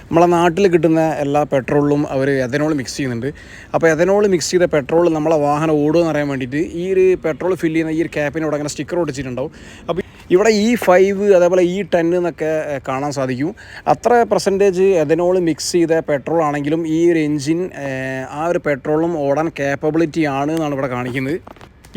നമ്മളെ നാട്ടിൽ കിട്ടുന്ന എല്ലാ പെട്രോളിലും അവർ എഥനോൾ മിക്സ് ചെയ്യുന്നുണ്ട്. അപ്പോൾ എഥനോൾ മിക്സ് ചെയ്ത പെട്രോൾ നമ്മളെ വാഹനം ഓടുമെന്ന് അറിയാൻ വേണ്ടിയിട്ട് ഈ ഒരു പെട്രോൾ ഫില്ല് ചെയ്യുന്ന ഈ ഒരു ക്യാപ്പിനോട് അങ്ങനെ സ്റ്റിക്കർ ഒട്ടിച്ചിട്ടുണ്ടാവും. അപ്പോൾ ഇവിടെ E5 അതേപോലെ E10 എന്നൊക്കെ കാണാൻ സാധിക്കും. അത്ര പെർസെൻറ്റേജ് എഥനോൾ മിക്സ് ചെയ്ത പെട്രോൾ ആണെങ്കിലും ഈ ഒരു എൻജിൻ ആ ഒരു പെട്രോളും ഓടാൻ കേപ്പബിലിറ്റി ആണ് എന്നാണ് ഇവിടെ കാണിക്കുന്നത്.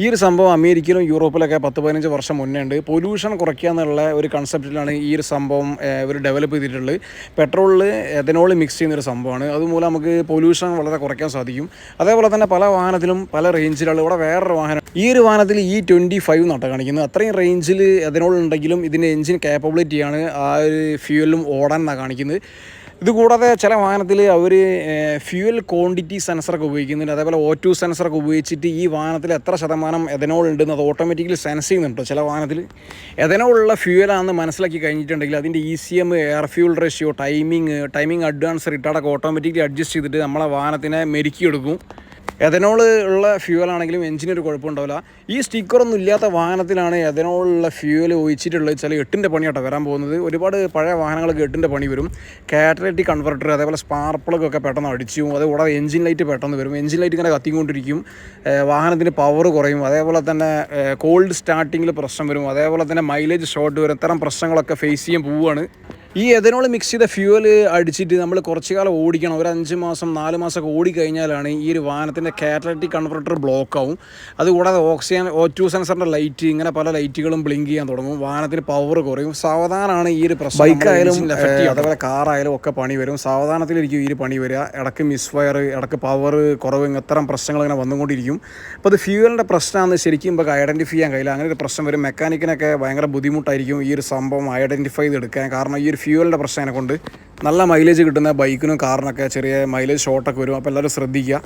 ഈ ഒരു സംഭവം അമേരിക്കയിലും യൂറോപ്പിലൊക്കെ 10-15 വർഷം മുന്നേ ഉണ്ട്. പൊല്യൂഷൻ കുറയ്ക്കുക എന്നുള്ള ഒരു കൺസെപ്റ്റിലാണ് ഈ ഒരു സംഭവം ഇവർ ഡെവലപ്പ് ചെയ്തിട്ടുള്ളത്. പെട്രോളിൽ എഥനോൾ മിക്സ് ചെയ്യുന്നൊരു സംഭവമാണ്. അതുമൂലം നമുക്ക് പൊല്യൂഷൻ വളരെ കുറയ്ക്കാൻ സാധിക്കും. അതേപോലെ തന്നെ പല വാഹനത്തിലും പല റേഞ്ചിലാണ്. ഇവിടെ വേറൊരു വാഹനം, ഈ ഒരു വാഹനത്തിൽ E25 എന്നാണ് കാണിക്കുന്നത്. അത്രയും റേഞ്ചിൽ എഥനോൾ ഉണ്ടെങ്കിലും ഇതിൻ്റെ എൻജിൻ കേപ്പബിലിറ്റിയാണ് ആ ഒരു ഫ്യൂവലും ഓടാൻ എന്നാണ് കാണിക്കുന്നത്. ഇതുകൂടാതെ ചില വാഹനത്തിൽ അവർ ഫ്യൂവൽ ക്വാണ്ടിറ്റി സെൻസറൊക്കെ ഉപയോഗിക്കുന്നുണ്ട്. അതേപോലെ O2 സെൻസറൊക്കെ ഉപയോഗിച്ചിട്ട് ഈ വാഹനത്തിൽ എത്ര ശതമാനം എഥനോൾ ഉണ്ടെന്ന് അത് ഓട്ടോമാറ്റിക്കലി സെൻസ് ചെയ്യുന്നുണ്ട്. ചില വാഹനത്തിൽ എഥനോളുള്ള ഫ്യൂവലാണെന്ന് മനസ്സിലാക്കി കഴിഞ്ഞിട്ടുണ്ടെങ്കിൽ അതിൻ്റെ ECM, air fuel ratio, timing advance, റിട്ടാർഡൊക്കെ ഓട്ടോമാറ്റിക്കലി അഡ്ജസ്റ്റ് ചെയ്തിട്ട് നമ്മളെ വാഹനത്തിനെ മെരുക്കിയെടുക്കും. എഥനോൾ ഉള്ള ഫ്യൂവലാണെങ്കിലും എഞ്ചിനൊരു കുഴപ്പമുണ്ടാവില്ല. ഈ സ്റ്റിക്കറൊന്നും ഇല്ലാത്ത വാഹനത്തിലാണ് എഥനോളുള്ള ഫ്യൂവൽ ഒഴിച്ചിട്ടുള്ളത്. ചില 8ൻ്റെ പണിയാട്ടോ വരാൻ പോകുന്നത്. ഒരുപാട് പഴയ വാഹനങ്ങൾക്ക് 8ൻ്റെ പണി വരും. കാറ്റലറ്റിക് കൺവെർട്ടർ, അതേപോലെ സ്പാർക്ക് പ്ലഗൊക്കെ പെട്ടെന്ന് അടിച്ചു പോകും. അതുകൂടാതെ എഞ്ചിൻ ലൈറ്റ് പെട്ടെന്ന് വരും. എഞ്ചിൻ ലൈറ്റ് ഇങ്ങനെ കത്തിക്കൊണ്ടിരിക്കും. വാഹനത്തിന് പവർ കുറയും. അതേപോലെ തന്നെ കോൾഡ് സ്റ്റാർട്ടിങ്ങിൽ പ്രശ്നം വരും. അതേപോലെ തന്നെ മൈലേജ് ഷോർട്ട് വരും. ഇത്തരം പ്രശ്നങ്ങളൊക്കെ ഫേസ് ചെയ്യാൻ പോവുകയാണ്. ഈ എഥനോൾ മിക്സ് ചെയ്ത ഫ്യൂവൽ അടിച്ചിട്ട് നമ്മൾ കുറച്ച് കാലം ഓടിക്കണം. ഒരു 5 മാസം 4 മാസമൊക്കെ ഓടിക്കഴിഞ്ഞാലാണ് ഈ ഒരു വാഹനത്തിൻ്റെ കാറ്റലറ്റിക് കൺവെർട്ടർ ബ്ലോക്ക് ആവും. അതുകൂടാതെ O2 സെൻസറിൻ്റെ ലൈറ്റ്, ഇങ്ങനെ പല ലൈറ്റുകളും ബ്ലിങ്ക് ചെയ്യാൻ തുടങ്ങും. വാഹനത്തിന് പവർ കുറയും. സാവധാനമാണ് ഈ ഒരു പ്രശ്നം. ബൈക്കായാലും അതേപോലെ കാറായാലും ഒക്കെ പണി വരും. സാവധാനത്തിലിരിക്കും ഈ ഒരു പണി വരിക. ഇടയ്ക്ക് മിസ് ഫയർ, ഇടയ്ക്ക് പവർ കുറവ്, ഇത്തരം പ്രശ്നങ്ങൾ ഇങ്ങനെ വന്നുകൊണ്ടിരിക്കും. അപ്പോൾ അത് ഫ്യൂവലിൻ്റെ പ്രശ്നമാണെന്ന് ശരിക്കും ഇപ്പോൾ ഐഡൻറ്റിഫൈ ചെയ്യാൻ കഴിയില്ല. അങ്ങനെ ഒരു പ്രശ്നം വരും. മെക്കാനിക്കിനൊക്കെ ഭയങ്കര ബുദ്ധിമുട്ടായിരിക്കും ഈ ഒരു സംഭവം ഐഡൻറ്റിഫൈ ചെയ്തെടുക്കാൻ. കാരണം ഈ ഒരു ഫ്യൂവലിൻ്റെ പ്രശ്നം കൊണ്ട് നല്ല മൈലേജ് കിട്ടുന്ന ബൈക്കിനും കാറിനൊക്കെ ചെറിയ മൈലേജ് ഷോർട്ടൊക്കെ വരും. അപ്പോൾ എല്ലാവരും ശ്രദ്ധിക്കുക.